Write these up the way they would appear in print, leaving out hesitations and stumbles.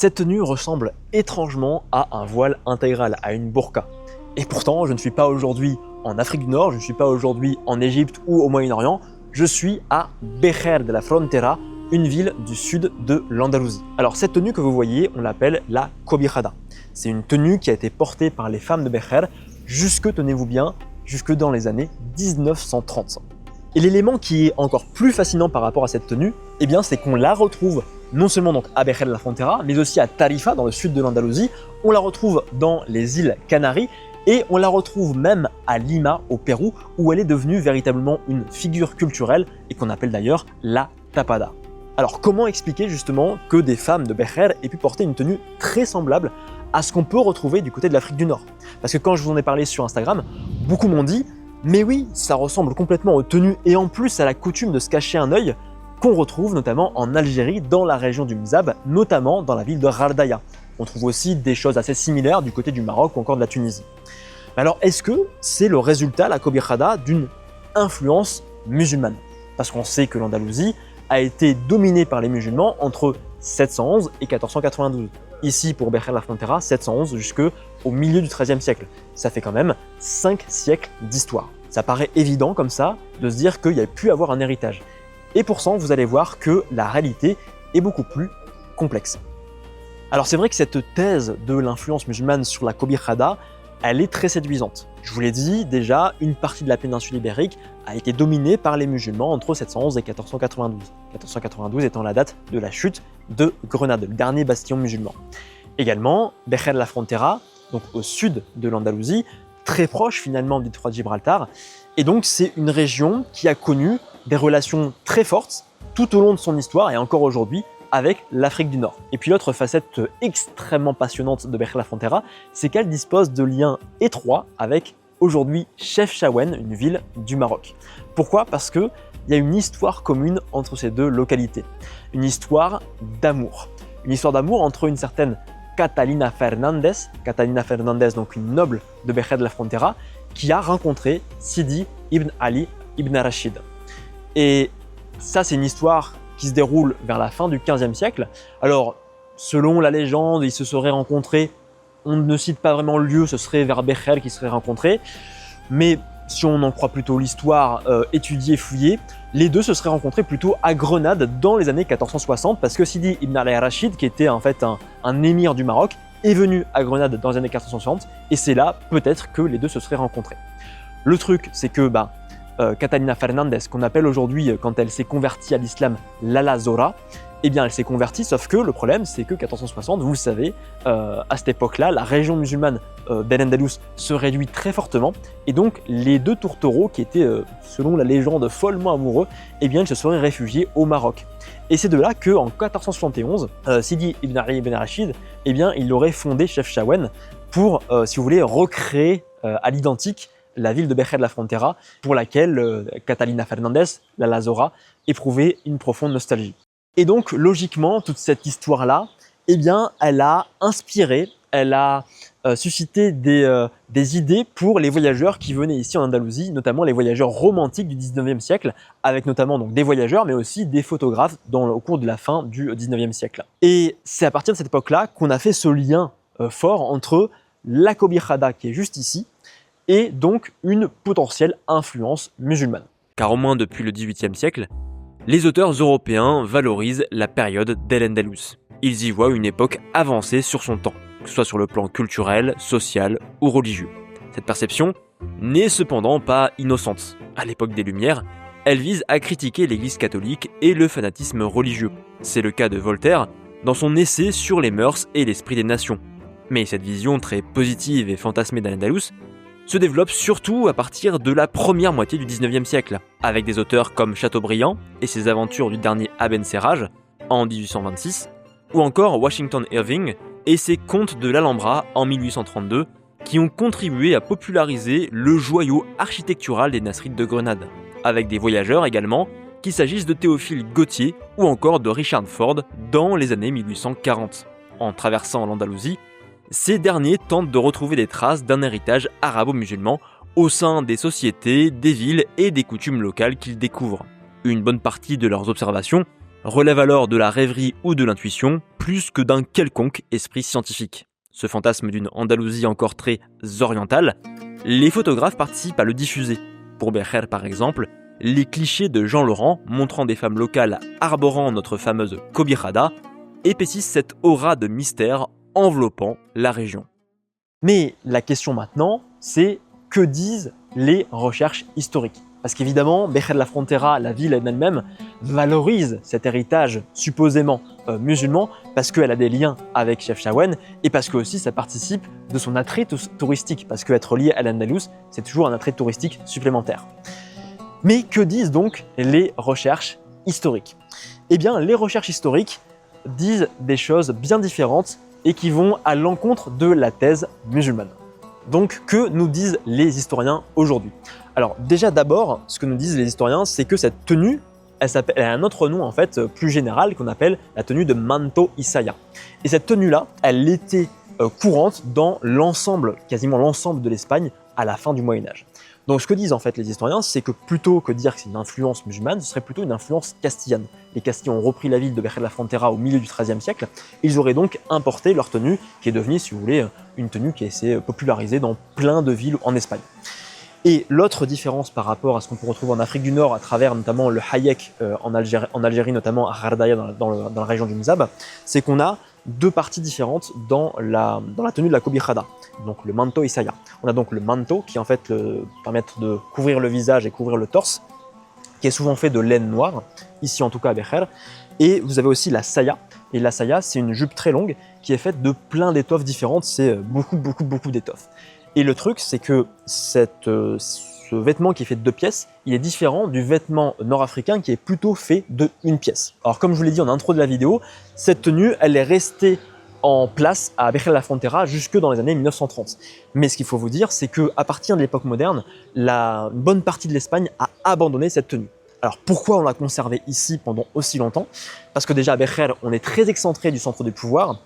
Cette tenue ressemble étrangement à un voile intégral, à une burqa. Et pourtant, je ne suis pas aujourd'hui en Afrique du Nord, je ne suis pas aujourd'hui en Égypte ou au Moyen-Orient, je suis à Bécher de la Frontera, une ville du sud de l'Andalousie. Alors cette tenue que vous voyez, on l'appelle la Kobijada. C'est une tenue qui a été portée par les femmes de Bécher jusque, tenez-vous bien, jusque dans les années 1930. Et l'élément qui est encore plus fascinant par rapport à cette tenue, eh bien, c'est qu'on la retrouve non seulement donc à Bécher de la Frontera, mais aussi à Tarifa, dans le sud de l'Andalousie. On la retrouve dans les îles Canaries et on la retrouve même à Lima, au Pérou, où elle est devenue véritablement une figure culturelle et qu'on appelle d'ailleurs la tapada. Alors comment expliquer justement que des femmes de Bécher aient pu porter une tenue très semblable à ce qu'on peut retrouver du côté de l'Afrique du Nord? Parce que quand je vous en ai parlé sur Instagram, beaucoup m'ont dit « mais oui, ça ressemble complètement aux tenues et en plus à la coutume de se cacher un œil » qu'on retrouve notamment en Algérie, dans la région du Mzab, notamment dans la ville de Ghardaya. On trouve aussi des choses assez similaires du côté du Maroc ou encore de la Tunisie. Alors est-ce que c'est le résultat, la Kobijada, d'une influence musulmane? Parce qu'on sait que l'Andalousie a été dominée par les musulmans entre 711 et 1492. Ici, pour Bécher de la Frontera, 711 jusqu'au milieu du XIIIe siècle. Ça fait quand même 5 siècles d'histoire. Ça paraît évident comme ça de se dire qu'il y a pu avoir un héritage. Et pourtant, vous allez voir que la réalité est beaucoup plus complexe. Alors c'est vrai que cette thèse de l'influence musulmane sur la Kobijada, elle est très séduisante. Je vous l'ai dit, déjà, une partie de la péninsule ibérique a été dominée par les musulmans entre 711 et 1492. 1492 étant la date de la chute de Grenade, le dernier bastion musulman. Également, Bécher de la Frontera, donc au sud de l'Andalousie, très proche finalement du détroit de Gibraltar, et donc c'est une région qui a connu des relations très fortes tout au long de son histoire et encore aujourd'hui avec l'Afrique du Nord. Et puis l'autre facette extrêmement passionnante de Bécher de la Frontera, c'est qu'elle dispose de liens étroits avec aujourd'hui Chefchaouen, une ville du Maroc. Pourquoi? Parce qu'il y a une histoire commune entre ces deux localités. Une histoire d'amour. Une histoire d'amour entre une certaine Catalina Fernandez, donc une noble de Bécher de la Frontera, qui a rencontré Sidi ibn Ali ibn Rachid. Et ça, c'est une histoire qui se déroule vers la fin du XVe siècle. Alors, selon la légende, ils se seraient rencontrés, on ne cite pas vraiment le lieu, ce serait vers Bécher qu'ils seraient rencontrés, mais si on en croit plutôt l'histoire étudiée, fouillée, les deux se seraient rencontrés plutôt à Grenade dans les années 1460, parce que Sidi ibn Ali Rachid, qui était en fait un émir du Maroc, est venu à Grenade dans les années 1460, et c'est là peut-être que les deux se seraient rencontrés. Le truc, c'est que Catalina Fernandez, qu'on appelle aujourd'hui, quand elle s'est convertie à l'islam, Lala Zora, eh bien elle s'est convertie, sauf que le problème c'est que 1460, vous le savez, à cette époque-là, la région musulmane d'Al-Andalus se réduit très fortement, et donc les deux tourtereaux qui étaient, selon la légende, follement amoureux, eh bien ils se seraient réfugiés au Maroc. Et c'est de là qu'en 1471, Sidi ibn Ali ibn Rachid, eh bien il aurait fondé Chefchaouen pour, si vous voulez, recréer à l'identique la ville de Bécher de la Frontera, pour laquelle Catalina Fernandez, la Zora, éprouvait une profonde nostalgie. Et donc, logiquement, toute cette histoire-là, eh bien, elle a inspiré, elle a suscité des idées pour les voyageurs qui venaient ici en Andalousie, notamment les voyageurs romantiques du 19e siècle, avec notamment donc, des voyageurs, mais aussi des photographes au cours de la fin du 19e siècle. Et c'est à partir de cette époque-là qu'on a fait ce lien fort entre la Kobijada, qui est juste ici, et donc une potentielle influence musulmane. Car au moins depuis le XVIIIe siècle, les auteurs européens valorisent la période d'Al-Andalus. Ils y voient une époque avancée sur son temps, que ce soit sur le plan culturel, social ou religieux. Cette perception n'est cependant pas innocente. À l'époque des Lumières, elle vise à critiquer l'Église catholique et le fanatisme religieux. C'est le cas de Voltaire dans son essai sur les mœurs et l'esprit des nations. Mais cette vision très positive et fantasmée d'Al-Andalus se développe surtout à partir de la première moitié du 19e siècle, avec des auteurs comme Chateaubriand et ses aventures du dernier Abencerrage en 1826, ou encore Washington Irving et ses Contes de l'Alhambra en 1832, qui ont contribué à populariser le joyau architectural des Nasrides de Grenade, avec des voyageurs également, qu'il s'agisse de Théophile Gautier ou encore de Richard Ford dans les années 1840. En traversant l'Andalousie, ces derniers tentent de retrouver des traces d'un héritage arabo-musulman au sein des sociétés, des villes et des coutumes locales qu'ils découvrent. Une bonne partie de leurs observations relève alors de la rêverie ou de l'intuition, plus que d'un quelconque esprit scientifique. Ce fantasme d'une Andalousie encore très orientale, les photographes participent à le diffuser. Pour Bécher par exemple, les clichés de Jean Laurent montrant des femmes locales arborant notre fameuse Kobijada épaississent cette aura de mystère enveloppant la région. Mais la question maintenant, c'est que disent les recherches historiques? Parce qu'évidemment, Bécher de la Frontera, la ville elle-même, valorise cet héritage supposément musulman parce qu'elle a des liens avec Chefchaouen et parce que aussi ça participe de son attrait touristique, parce qu'être lié à l'Andalous, c'est toujours un attrait touristique supplémentaire. Mais que disent donc les recherches historiques? Eh bien, les recherches historiques disent des choses bien différentes et qui vont à l'encontre de la thèse musulmane. Donc, que nous disent les historiens aujourd'hui? Alors déjà d'abord, ce que nous disent les historiens, c'est que cette tenue, elle a un autre nom en fait plus général qu'on appelle la tenue de manto isaya. Et cette tenue-là, elle était courante dans l'ensemble, quasiment l'ensemble de l'Espagne à la fin du Moyen-Âge. Donc ce que disent en fait les historiens, c'est que plutôt que de dire que c'est une influence musulmane, ce serait plutôt une influence castillane. Les Castillans ont repris la ville de Bécher de la Frontera au milieu du XIIIe siècle, ils auraient donc importé leur tenue, qui est devenue, si vous voulez, une tenue qui s'est popularisée dans plein de villes en Espagne. Et l'autre différence par rapport à ce qu'on peut retrouver en Afrique du Nord, à travers notamment le hayek en Algérie notamment à Ghardaya dans la région du Mzab, c'est qu'on a deux parties différentes dans la tenue de la Kobijada, donc le manto isaya. On a donc le manto qui en fait permet de couvrir le visage et couvrir le torse, qui est souvent fait de laine noire, ici en tout cas à Bécher, et vous avez aussi la saya, et la saya c'est une jupe très longue qui est faite de plein d'étoffes différentes, c'est beaucoup d'étoffes. Et le truc, c'est que ce vêtement qui est fait de 2 pièces, il est différent du vêtement nord-africain qui est plutôt fait de 1 pièce. Alors comme je vous l'ai dit en intro de la vidéo, cette tenue, elle est restée en place à Bécher de la Frontera jusque dans les années 1930. Mais ce qu'il faut vous dire, c'est qu'à partir de l'époque moderne, une bonne partie de l'Espagne a abandonné cette tenue. Alors pourquoi on l'a conservée ici pendant aussi longtemps? Parce que déjà à Bécher, on est très excentré du centre du pouvoir.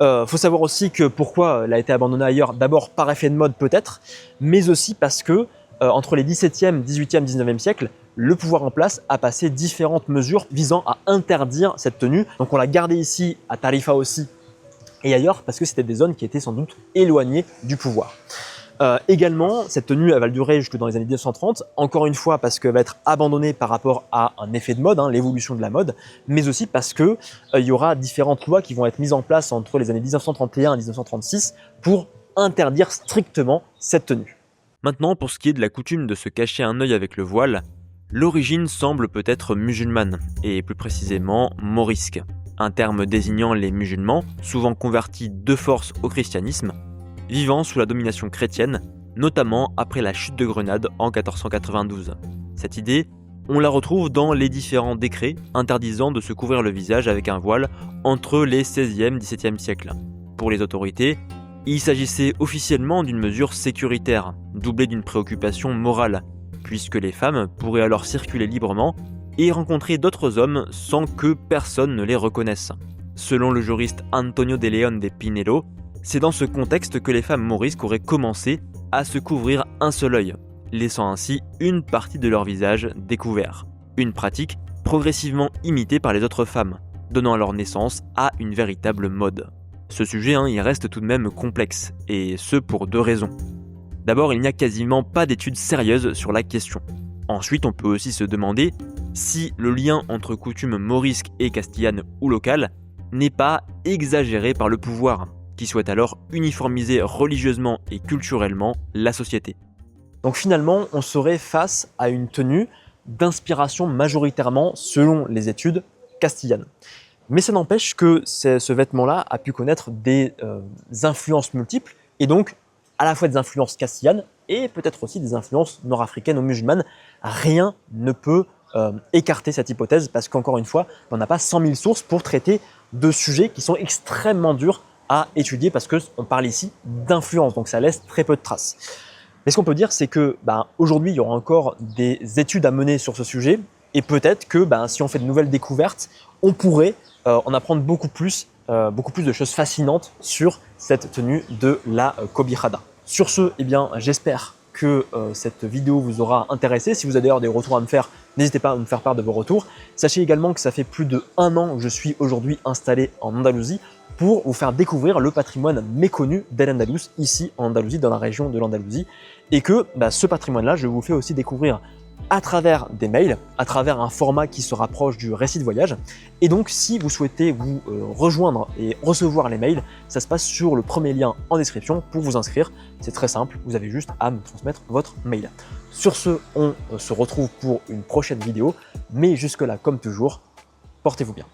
Faut savoir aussi que pourquoi elle a été abandonnée ailleurs, d'abord par effet de mode peut-être, mais aussi parce que entre les 17e, 18e, 19e siècles, le pouvoir en place a passé différentes mesures visant à interdire cette tenue. Donc on l'a gardée ici, à Tarifa aussi, et ailleurs, parce que c'était des zones qui étaient sans doute éloignées du pouvoir. Également, cette tenue elle va durer jusque dans les années 1930, encore une fois parce qu'elle va être abandonnée par rapport à un effet de mode, l'évolution de la mode, mais aussi parce qu'il y aura différentes lois qui vont être mises en place entre les années 1931 et 1936 pour interdire strictement cette tenue. Maintenant, pour ce qui est de la coutume de se cacher un œil avec le voile, l'origine semble peut-être musulmane, et plus précisément morisque, un terme désignant les musulmans, souvent convertis de force au christianisme, vivant sous la domination chrétienne, notamment après la chute de Grenade en 1492. Cette idée, on la retrouve dans les différents décrets interdisant de se couvrir le visage avec un voile entre les 16e et 17e siècles. Pour les autorités, il s'agissait officiellement d'une mesure sécuritaire, doublée d'une préoccupation morale, puisque les femmes pourraient alors circuler librement et rencontrer d'autres hommes sans que personne ne les reconnaisse. Selon le juriste Antonio de León de Pinelo, c'est dans ce contexte que les femmes morisques auraient commencé à se couvrir un seul œil, laissant ainsi une partie de leur visage découvert. Une pratique progressivement imitée par les autres femmes, donnant alors naissance à une véritable mode. Ce sujet, il reste tout de même complexe, et ce pour 2 raisons. D'abord, il n'y a quasiment pas d'études sérieuses sur la question. Ensuite, on peut aussi se demander si le lien entre coutumes morisques et castillanes ou locales n'est pas exagéré par le pouvoir, qui souhaite alors uniformiser religieusement et culturellement la société. Donc finalement, on serait face à une tenue d'inspiration majoritairement, selon les études, castillane. Mais ça n'empêche que ce vêtement-là a pu connaître des influences multiples, et donc à la fois des influences castillanes et peut-être aussi des influences nord-africaines ou musulmanes. Rien ne peut écarter cette hypothèse, parce qu'encore une fois, on n'a pas 100 000 sources pour traiter de sujets qui sont extrêmement durs à étudier, parce qu'on parle ici d'influence, donc ça laisse très peu de traces. Mais ce qu'on peut dire, c'est que aujourd'hui, il y aura encore des études à mener sur ce sujet, et peut-être que si on fait de nouvelles découvertes, on pourrait en apprendre beaucoup plus de choses fascinantes sur cette tenue de la Kobijada. Sur ce, j'espère que cette vidéo vous aura intéressé. Si vous avez d'ailleurs des retours à me faire, n'hésitez pas à me faire part de vos retours. Sachez également que ça fait plus de 1 an que je suis aujourd'hui installé en Andalousie pour vous faire découvrir le patrimoine méconnu d'Al-Andalus, ici en Andalousie, dans la région de l'Andalousie. Et que ce patrimoine-là, je vous fais aussi découvrir à travers des mails, à travers un format qui se rapproche du récit de voyage. Et donc, si vous souhaitez vous rejoindre et recevoir les mails, ça se passe sur le premier lien en description pour vous inscrire. C'est très simple, vous avez juste à me transmettre votre mail. Sur ce, on se retrouve pour une prochaine vidéo, mais jusque-là, comme toujours, portez-vous bien.